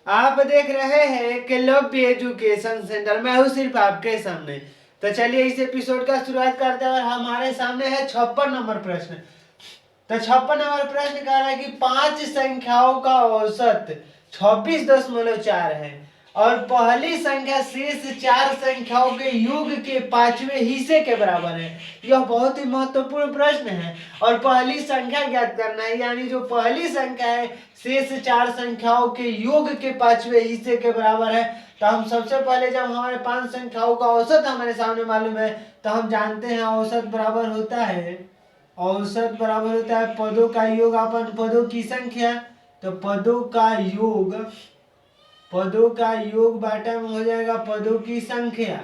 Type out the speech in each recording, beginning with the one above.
आप देख रहे हैं एकलव्य एजुकेशन सेंटर। मैं हूँ सिर्फ आपके सामने। तो चलिए इस एपिसोड का शुरुआत करते हैं और हमारे सामने है 56 नंबर प्रश्न। तो 56 नंबर प्रश्न कह रहा है कि 5 संख्याओं का औसत 26.4 है और पहली संख्या शेष 4 संख्याओं के योग के 5वें हिस्से के बराबर है। यह बहुत ही महत्वपूर्ण प्रश्न है और पहली संख्या ज्ञात करना है, यानी जो पहली संख्या है शेष 4 संख्याओं के योग के 5वें हिस्से के बराबर है। तो हम सबसे पहले जब हमारे 5 संख्याओं का औसत हमारे सामने मालूम है तो हम जानते हैं औसत बराबर होता है पदों का योग अपन पदों की संख्या। तो पदों का योग बाटा में हो जाएगा पदों की संख्या।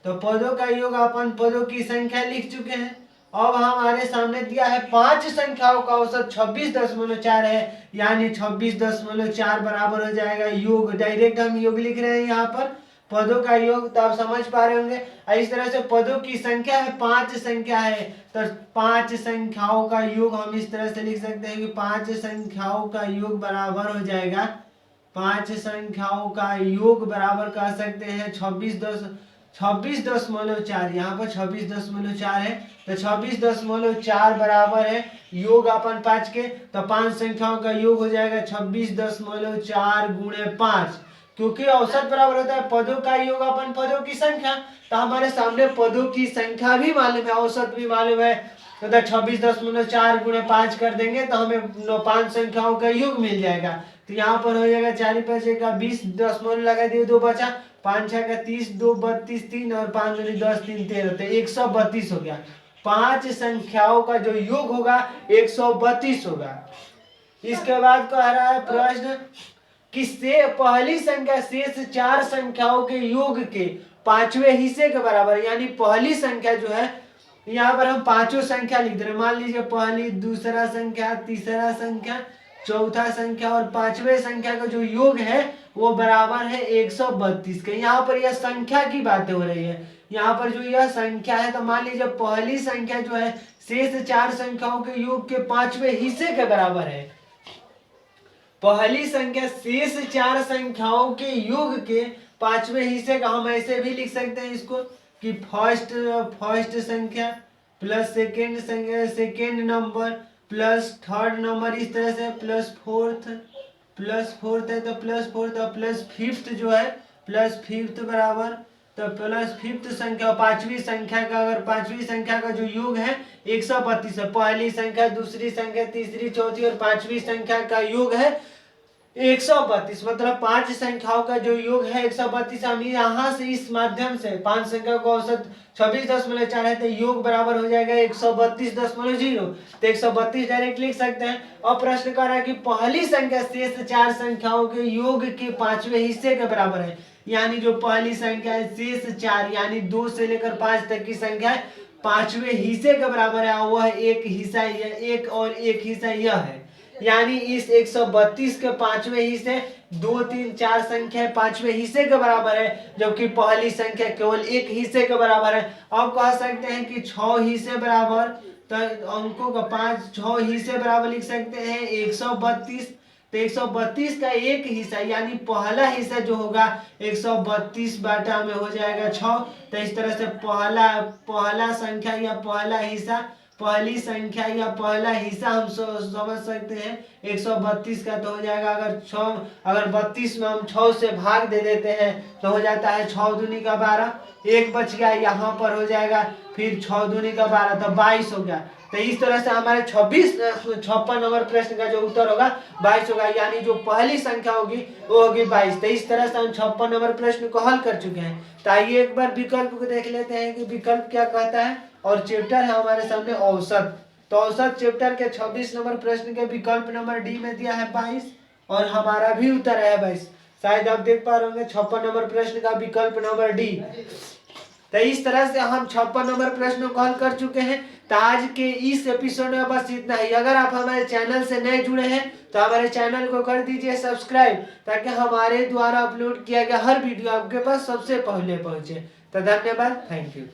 तो पदों का योग अपन पदों की संख्या लिख चुके हैं। अब हमारे सामने दिया है 5 संख्याओं का औसत 26.4 है, यानी 26.4 बराबर हो जाएगा योग। डायरेक्ट हम योग लिख रहे हैं यहाँ पर पदों का योग, तो आप समझ पा रहे होंगे। इस तरह से पदों की संख्या है 5 संख्या है, तो 5 संख्याओं का योग हम इस तरह से लिख सकते हैं कि 5 संख्याओं का योग बराबर हो जाएगा 5 संख्याओं का योग बराबर कह सकते हैं 26.4। यहाँ पर 26.4 है, तो 26.4 बराबर है योग अपन 5 के। तो 5 संख्याओं का योग हो जाएगा 26.4 गुणे 5, क्योंकि औसत बराबर होता है पदों का योग अपन पदों की संख्या। तो हमारे सामने पदों की संख्या भी मालूम है, औसत भी मालूम है। तो 26.4 गुणे 5 कर देंगे तो हमें 5 संख्याओं का योग मिल जाएगा। तो यहाँ पर हो जाएगा 4 5 का 20, दशमलव लगा दिए 2 बचा, 5 6 का 30, 2 32, 3 और 5 10 3 13, तो 132 हो गया। 5 संख्याओं का जो योग होगा 132 होगा। इसके बाद कह रहा है प्रश्न कि से पहली संख्या शेष 4 संख्याओं के योग के 5वें हिस्से के बराबर, यानी पहली संख्या जो है यहाँ पर हम पांचों संख्या लिख दे रहे हैं। मान लीजिए पहली, दूसरा संख्या, तीसरा संख्या, चौथा संख्या और 5वें संख्या का जो योग है वो बराबर है 132 के। यहाँ पर यह संख्या की बातें हो रही है। यहाँ पर जो यह संख्या है, तो मान लीजिए पहली संख्या जो है शेष 4 संख्याओं के योग के 5वें हिस्से के बराबर है। पहली संख्या शेष 4 संख्याओं के योग के 5वें हिस्से का हम ऐसे भी लिख सकते हैं इसको कि फर्स्ट संख्या plus second number plus third number, इस तरह से प्लस फोर्थ है तो प्लस फोर्थ, और प्लस फिफ्थ जो है प्लस फिफ्थ बराबर, तो प्लस फिफ्थ संख्या 5वीं संख्या का, अगर 5वीं संख्या का जो योग है 132 है। पहली संख्या, दूसरी संख्या, तीसरी, चौथी और 5वीं संख्या का योग है 132, मतलब 5 संख्याओं का जो योग है 132। हम यहाँ से इस माध्यम से 5 संख्या का औसत 26.4 है, तो योग बराबर हो जाएगा 132.0। तो 132 डायरेक्ट लिख सकते हैं। और प्रश्न कर रहा है कि पहली संख्या शेष 4 संख्याओं के योग के 5वें हिस्से के बराबर है, यानी जो पहली संख्या है शेष 4 यानी 2 से लेकर 5 तक की संख्या है 5वें हिस्से के बराबर है, वह एक हिस्सा, एक और एक हिस्सा यह है, यानी इस 132 के 5वें हिस्से 2 3 4 संख्या 5वें हिस्से के बराबर है, जबकि पहली संख्या केवल एक हिस्से के बराबर है। अब कह सकते हैं कि 6 हिस्से बराबर, तो अंकों का 6 हिस्से बराबर लिख सकते हैं 132। तो 132 का एक हिस्सा यानी पहला हिस्सा जो होगा 132 बाटा में हो जाएगा 6। तो इस तरह से पहला संख्या या पहला हिस्सा, पहली संख्या या पहला हिस्सा हम समझ सकते हैं 132 का, तो हो जाएगा अगर 32 में हम 6 से भाग दे देते हैं तो हो जाता है 6 दूनी का 12, एक बच गया, यहाँ पर हो जाएगा फिर 6 दूनी का 12, तो 22 हो गया। तो इस तरह से हमारे 56 नंबर प्रश्न का जो उत्तर होगा 22 होगा, यानी जो पहली संख्या होगी वो होगी 22। तो इस तरह से हम 56 नंबर प्रश्न को हल कर चुके हैं। तो आइए एक बार विकल्प को देख लेते हैं कि विकल्प क्या कहता है। और चैप्टर है हमारे सामने औसत। तो औसत चैप्टर के 26 नंबर प्रश्न के विकल्प नंबर डी में दिया है 22 और हमारा भी उत्तर है 22। शायद आप देख पा रहे होंगे 56 नंबर प्रश्न का विकल्प नंबर डी। तो इस तरह से हम 56 नंबर प्रश्नों को हल कर चुके हैं। तो आज के इस एपिसोड में बस इतना ही। अगर आप हमारे चैनल से नए जुड़े हैं तो हमारे चैनल को कर दीजिए सब्सक्राइब, ताकि हमारे द्वारा अपलोड किया गया हर वीडियो आपके पास सबसे पहले पहुंचे। तो धन्यवाद, थैंक यू।